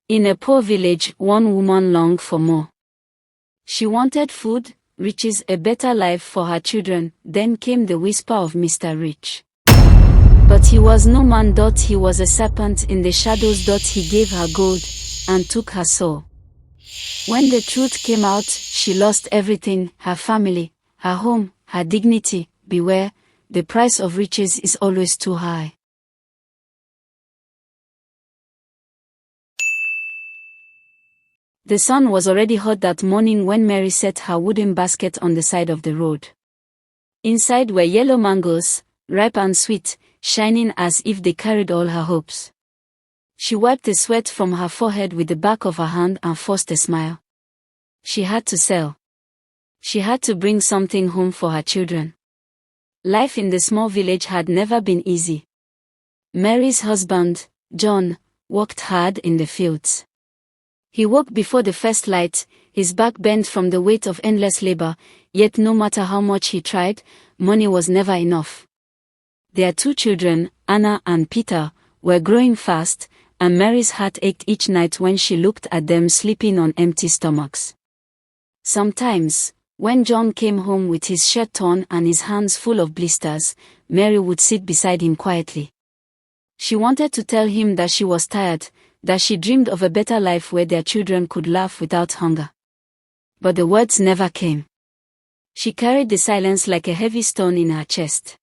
In a poor village, one woman longed for more. She wanted food, riches, a better life for her children. Then came the whisper of Mr. Rich. But he was no man. He was a serpent in the shadows. He gave her gold and took her soul. When the truth came out, she lost everything: her family, her home, her dignity. Beware, the price of riches is always too high. The sun was already hot that morning when Mary set her wooden basket on the side of the road. Inside were yellow mangoes, ripe and sweet, shining as if they carried all her hopes. She wiped the sweat from her forehead with the back of her hand and forced a smile. She had to sell. She had to bring something home for her children. Life in the small village had never been easy. Mary's husband, John, worked hard in the fields. He woke before the first light, his back bent from the weight of endless labor, yet no matter how much he tried, money was never enough. Their 2 children, Anna and Peter, were growing fast, and Mary's heart ached each night when she looked at them sleeping on empty stomachs. Sometimes, when John came home with his shirt torn and his hands full of blisters, Mary would sit beside him quietly. She wanted to tell him that she was tired, that she dreamed of a better life where their children could laugh without hunger. But the words never came. She carried the silence like a heavy stone in her chest.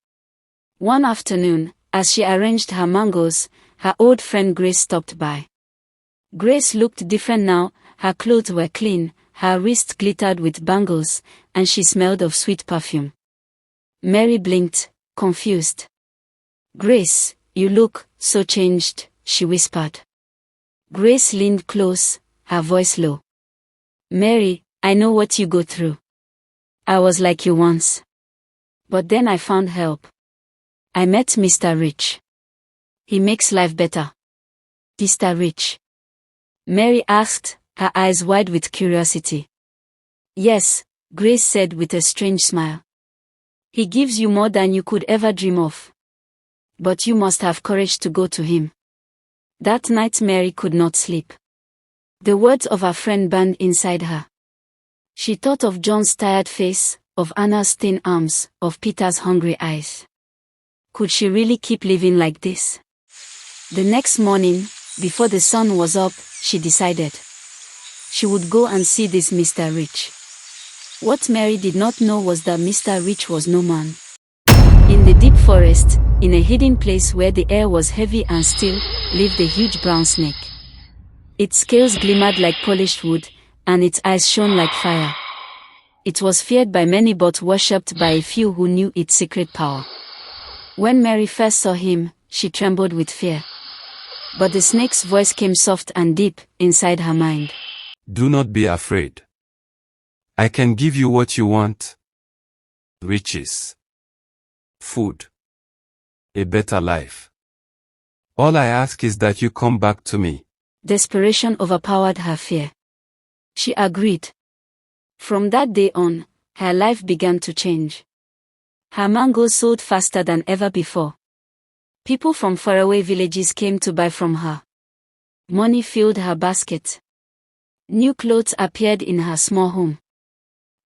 One afternoon, as she arranged her mangoes, her old friend Grace stopped by. Grace looked different now. Her clothes were clean, her wrists glittered with bangles, and she smelled of sweet perfume. Mary blinked, confused. "Grace, you look so changed," she whispered. Grace leaned close, her voice low. "Mary, I know what you go through. I was like you once. But then I found help. I met Mr. Rich. He makes life better." "Mr. Rich?" Mary asked, her eyes wide with curiosity. "Yes," Grace said with a strange smile. "He gives you more than you could ever dream of. But you must have courage to go to him." That night Mary could not sleep. The words of her friend burned inside her. She thought of John's tired face, of Anna's thin arms, of Peter's hungry eyes. Could she really keep living like this? The next morning, before the sun was up, she decided. She would go and see this Mr. Rich. What Mary did not know was that Mr. Rich was no man. In the deep forest, in a hidden place where the air was heavy and still, lived a huge brown snake. Its scales glimmered like polished wood, and its eyes shone like fire. It was feared by many but worshipped by a few who knew its secret power. When Mary first saw him, she trembled with fear. But the snake's voice came soft and deep inside her mind. "Do not be afraid. I can give you what you want. Riches. Food. A better life. All I ask is that you come back to me." Desperation overpowered her fear. She agreed. From that day on, her life began to change. Her mangoes sold faster than ever before. People from faraway villages came to buy from her. Money filled her basket. New clothes appeared in her small home.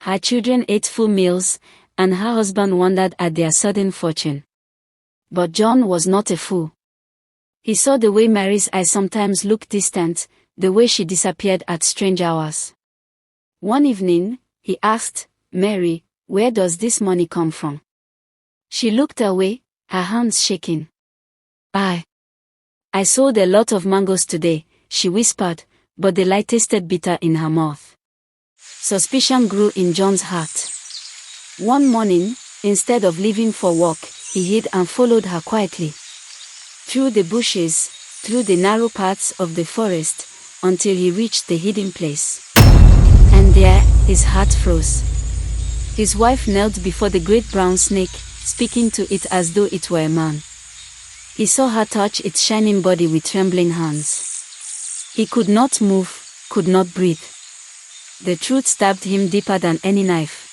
Her children ate full meals, and her husband wondered at their sudden fortune. But John was not a fool. He saw the way Mary's eyes sometimes looked distant, the way she disappeared at strange hours. One evening, he asked, "Mary, where does this money come from?" She looked away, her hands shaking. I sold a lot of mangoes today," she whispered, but the light tasted bitter in her mouth. Suspicion grew in John's heart. One morning, instead of leaving for work, he hid and followed her quietly. Through the bushes, through the narrow paths of the forest, until he reached the hidden place. And there, his heart froze. His wife knelt before the great brown snake, speaking to it as though it were a man. He saw her touch its shining body with trembling hands. He could not move, could not breathe. The truth stabbed him deeper than any knife.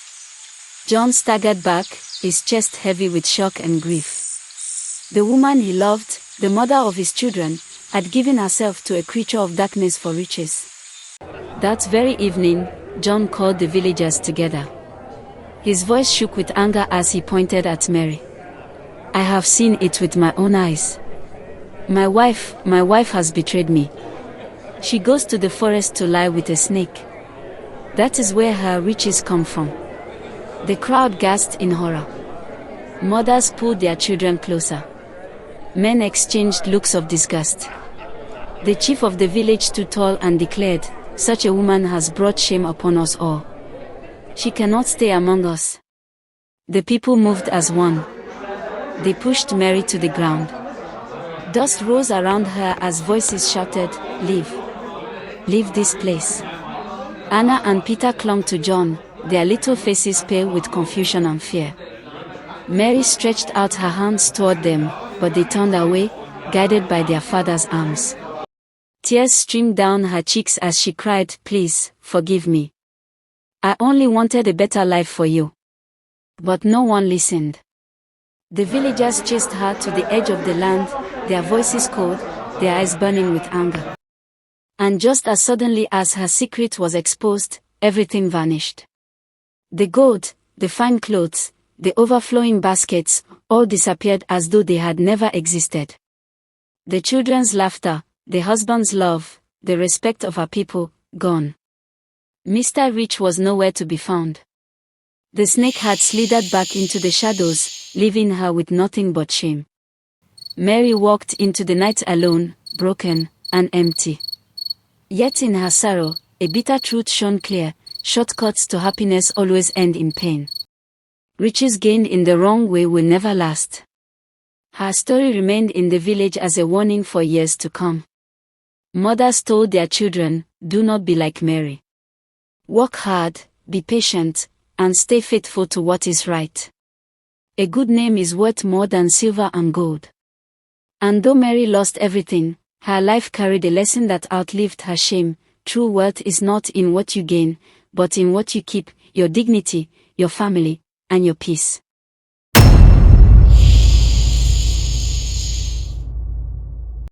John staggered back, his chest heavy with shock and grief. The woman he loved, the mother of his children, had given herself to a creature of darkness for riches. That very evening, John called the villagers together. His voice shook with anger as he pointed at Mary. I have seen it with my own eyes. My wife has betrayed me. She goes to the forest to lie with a snake. That is where her riches come from. The crowd gasped in horror. Mothers pulled their children closer. Men exchanged looks of disgust. The chief of the village stood tall and declared, such a woman has brought shame upon us all. She cannot stay among us. The people moved as one. They pushed Mary to the ground. Dust rose around her as voices shouted, "Leave! Leave this place!" Anna and Peter clung to John, their little faces pale with confusion and fear. Mary stretched out her hands toward them, but they turned away, guided by their father's arms. Tears streamed down her cheeks as she cried, "Please, forgive me. I only wanted a better life for you." But no one listened. The villagers chased her to the edge of the land, their voices cold, their eyes burning with anger. And just as suddenly as her secret was exposed, everything vanished. The gold, the fine clothes, the overflowing baskets, all disappeared as though they had never existed. The children's laughter, the husband's love, the respect of her people, gone. Mr. Rich was nowhere to be found. The snake had slithered back into the shadows, leaving her with nothing but shame. Mary walked into the night alone, broken, and empty. Yet in her sorrow, a bitter truth shone clear: shortcuts to happiness always end in pain. Riches gained in the wrong way will never last. Her story remained in the village as a warning for years to come. Mothers told their children, do not be like Mary. Work hard, be patient, and stay faithful to what is right. A good name is worth more than silver and gold. And though Mary lost everything, her life carried a lesson that outlived her shame. True wealth is not in what you gain, but in what you keep, your dignity, your family, and your peace.